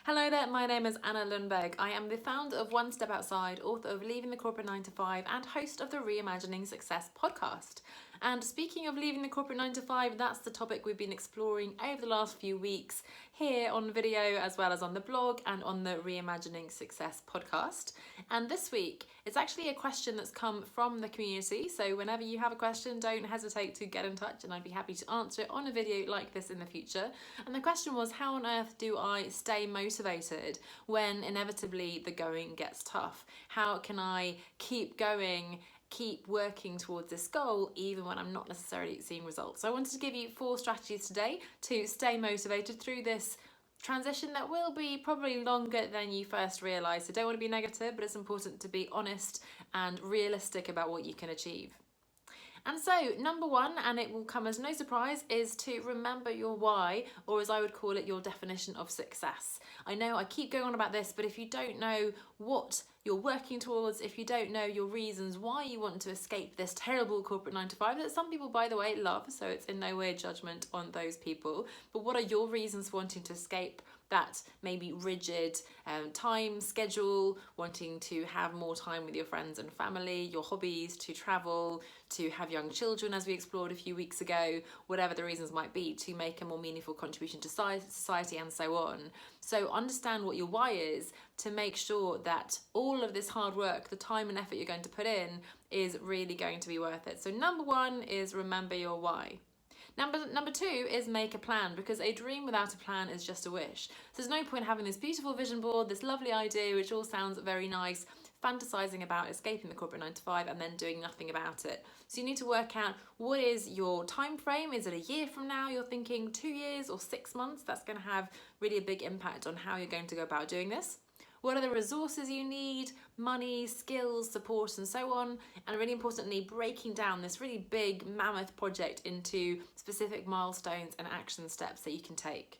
Hello there, my name is Anna Lundberg. I am the founder of One Step Outside, author of Leaving the Corporate 9 to 5, and host of the Reimagining Success podcast. And speaking of leaving the corporate 9 to 5, that's the topic we've been exploring over the last few weeks here on video, as well as on the blog and on the Reimagining Success podcast. And this week, it's actually a question that's come from the community. So whenever you have a question, don't hesitate to get in touch and I'd be happy to answer it on a video like this in the future. And the question was, how on earth do I stay motivated when inevitably the going gets tough? How can I keep going, keep working towards this goal even when I'm not necessarily seeing results? So I wanted to give you 4 strategies today to stay motivated through this transition that will be probably longer than you first realise. So don't want to be negative, but it's important to be honest and realistic about what you can achieve. And so number 1, and it will come as no surprise, is to remember your why, or as I would call it, your definition of success. I know I keep going on about this, but if you don't know what you're working towards, if you don't know your reasons why you want to escape this terrible corporate 9 to 5 that some people, by the way, love, so it's in no way judgment on those people, but what are your reasons for wanting to escape that maybe rigid time schedule, wanting to have more time with your friends and family, your hobbies, to travel, to have young children, as we explored a few weeks ago, whatever the reasons might be, to make a more meaningful contribution to society and so on. So understand what your why is to make sure that all of this hard work, the time and effort you're going to put in, is really going to be worth it. So number 1 is remember your why. Number 2 is make a plan, because a dream without a plan is just a wish. So there's no point having this beautiful vision board, this lovely idea, which all sounds very nice, fantasizing about escaping the corporate 9 to 5 and then doing nothing about it. So you need to work out, what is your time frame? Is it a year from now? You're thinking 2 years or 6 months? That's going to have really a big impact on how you're going to go about doing this. What are the resources you need? Money, skills, support, and so on. And really importantly, breaking down this really big mammoth project into specific milestones and action steps that you can take.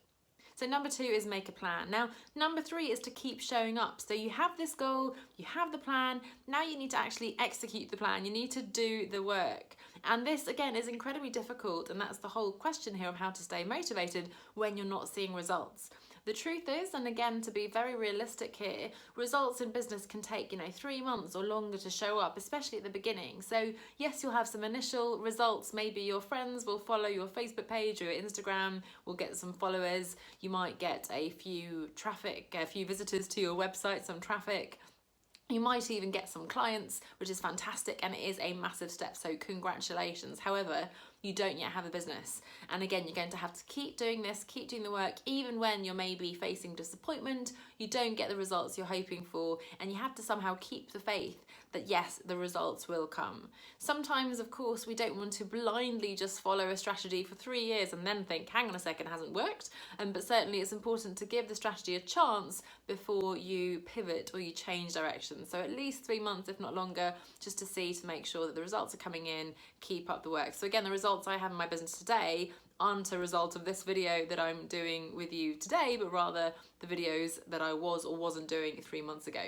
So number 2 is make a plan. Now, number 3 is to keep showing up. So you have this goal, you have the plan, now you need to actually execute the plan. You need to do the work. And this, again, is incredibly difficult. And that's the whole question here of how to stay motivated when you're not seeing results. The truth is, and again, to be very realistic here, results in business can take, 3 months or longer to show up, especially at the beginning. So yes, you'll have some initial results. Maybe your friends will follow your Facebook page or your Instagram, will get some followers. You might get a few visitors to your website, some traffic. You might even get some clients, which is fantastic, and it is a massive step, so congratulations. However, you don't yet have a business. And again, you're going to have to keep doing this, keep doing the work, even when you're maybe facing disappointment, you don't get the results you're hoping for, and you have to somehow keep the faith that yes, the results will come. Sometimes, of course, we don't want to blindly just follow a strategy for 3 years and then think, hang on a second, it hasn't worked. But certainly it's important to give the strategy a chance before you pivot or you change direction. So at least 3 months, if not longer, just to make sure that the results are coming in, keep up the work. So again, the results I have in my business today aren't a result of this video that I'm doing with you today, but rather the videos that I was or wasn't doing 3 months ago.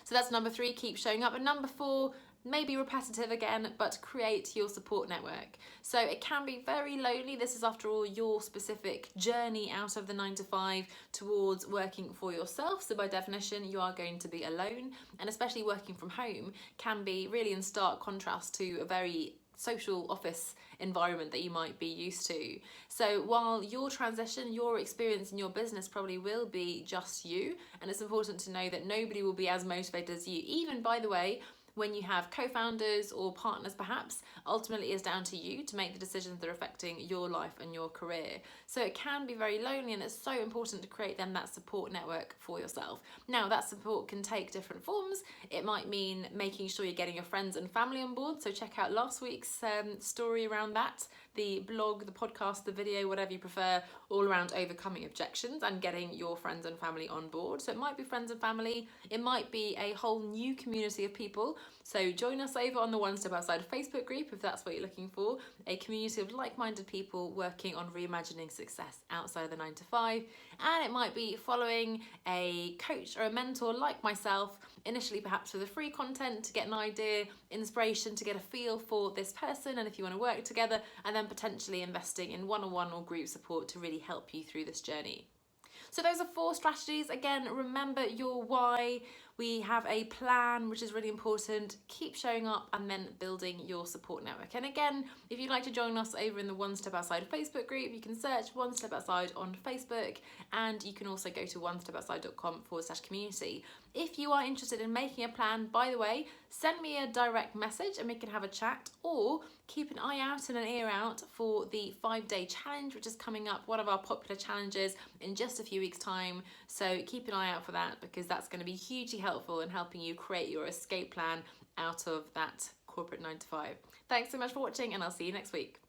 So that's number 3, keep showing up. And number 4, maybe repetitive again, but create your support network. So it can be very lonely. This is, after all, your specific journey out of the 9 to 5 towards working for yourself. So by definition, you are going to be alone, and especially working from home can be really in stark contrast to a very social office environment that you might be used to. So while your transition, your experience in your business probably will be just you, and it's important to know that nobody will be as motivated as you. Even, by the way, when you have co-founders or partners, perhaps, ultimately it's down to you to make the decisions that are affecting your life and your career. So it can be very lonely, and it's so important to create then that support network for yourself. Now, that support can take different forms. It might mean making sure you're getting your friends and family on board. So check out last week's story around that, the blog, the podcast, the video, whatever you prefer, all around overcoming objections and getting your friends and family on board. So it might be friends and family. It might be a whole new community of people. So join us over on the One Step Outside Facebook group if that's what you're looking for, a community of like-minded people working on reimagining success outside of the 9 to 5. And it might be following a coach or a mentor like myself, initially perhaps for the free content to get an idea, inspiration, to get a feel for this person, and if you want to work together, and then potentially investing in one-on-one or group support to really help you through this journey. So those are 4 strategies. Again, remember your why. We have a plan, which is really important. Keep showing up and then building your support network. And again, if you'd like to join us over in the One Step Outside Facebook group, you can search One Step Outside on Facebook, and you can also go to onestepoutside.com/community. If you are interested in making a plan, by the way, send me a direct message and we can have a chat, or keep an eye out and an ear out for the 5-day challenge, which is coming up, one of our popular challenges, in just a few weeks' time. So keep an eye out for that, because that's going to be hugely helpful in helping you create your escape plan out of that corporate 9 to 5. Thanks so much for watching, and I'll see you next week.